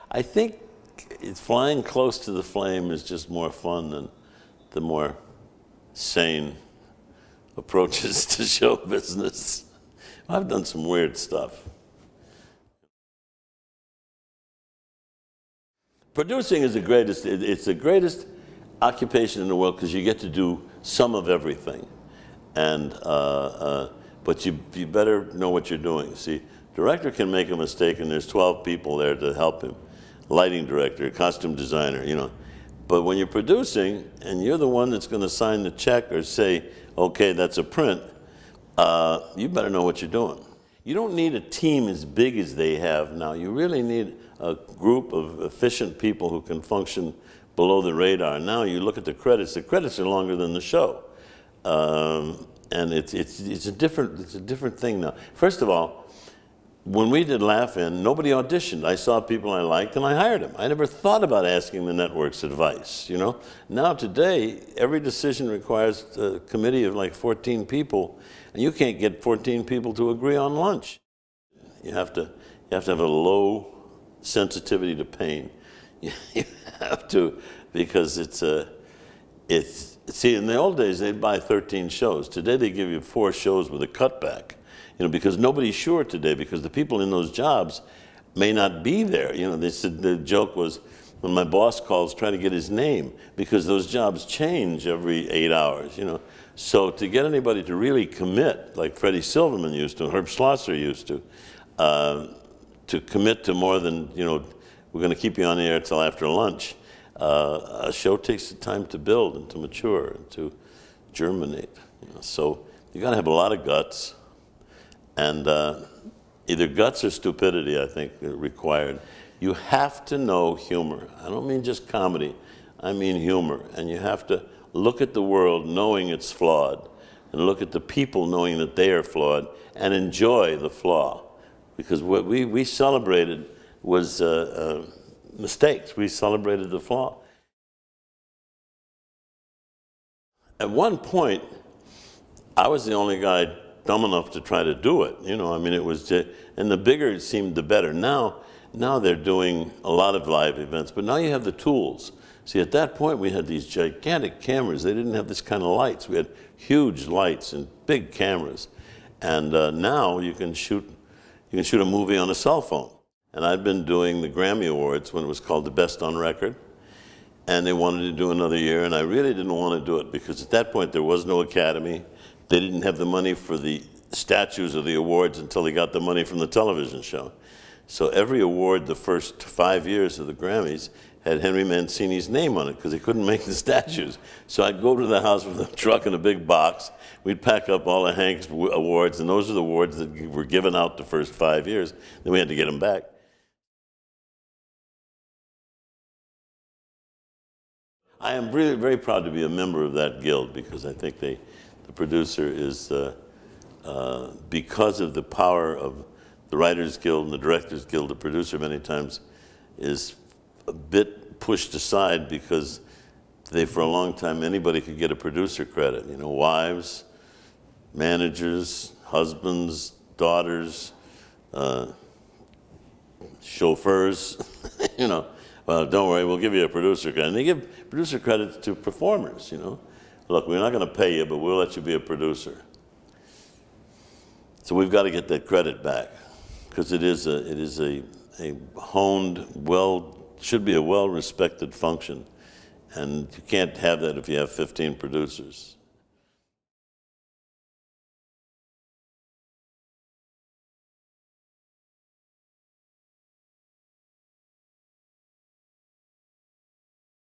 I think flying close to the flame is just more fun than the more sane approaches to show business. I've done some weird stuff. Producing is the greatest, it's the greatest occupation in the world because you get to do some of everything. And, but you better know what you're doing. See, director can make a mistake and there's 12 people there to help him. Lighting director, costume designer, you know. But when you're producing and you're the one that's going to sign the check or say, okay, that's a print, you better know what you're doing. You don't need a team as big as they have now. You really need a group of efficient people who can function below the radar. Now you look at the credits are longer than the show. And it's a different thing now. First of all, when we did Laugh-In, nobody auditioned. I saw people I liked and I hired them. I never thought about asking the network's advice, you know. Now today, every decision requires a committee of like 14 people, and you can't get 14 people to agree on lunch. You have to have a low sensitivity to pain. You have to, because see, in the old days, they'd buy 13 shows. Today, they give you 4 shows with a cutback. You know, because nobody's sure today, because the people in those jobs may not be there. You know, they said the joke was, when my boss calls, try to get his name, because those jobs change every 8 hours, you know. So to get anybody to really commit, like Freddie Silverman used to, Herb Schlosser used to commit to more than, you know, we're going to keep you on the air till after lunch, a show takes time to build and to mature and to germinate. You know. So you got to have a lot of guts. And either guts or stupidity, I think, are required. You have to know humor. I don't mean just comedy. I mean humor. And you have to look at the world knowing it's flawed, and look at the people knowing that they are flawed, and enjoy the flaw. Because what we celebrated was mistakes. We celebrated the flaw. At one point, I was the only guy dumb enough to try to do it, you know. I mean, it was just, and the bigger it seemed, the better. Now they're doing a lot of live events, but now you have the tools. See, at that point, we had these gigantic cameras. They didn't have this kind of lights. We had huge lights and big cameras, and now you can shoot a movie on a cell phone. And I'd been doing the Grammy Awards when it was called the Best on Record, and they wanted to do another year, and I really didn't want to do it because at that point there was no Academy. They didn't have the money for the statues of the awards until they got the money from the television show. So every award, the first 5 years of the Grammys, had Henry Mancini's name on it because they couldn't make the statues. So I'd go to the house with a truck and a big box. We'd pack up all of Hank's awards, and those are the awards that were given out the first 5 years. Then we had to get them back. I am really very proud to be a member of that guild because I think the producer is, because of the power of the Writers Guild and the Directors Guild, the producer many times is a bit pushed aside because for a long time, anybody could get a producer credit. You know, wives, managers, husbands, daughters, chauffeurs, you know. Well, don't worry, we'll give you a producer credit. And they give producer credits to performers, you know. Look, we're not going to pay you, but we'll let you be a producer. So we've got to get that credit back because it is a honed, should be a well-respected function. And you can't have that if you have 15 producers.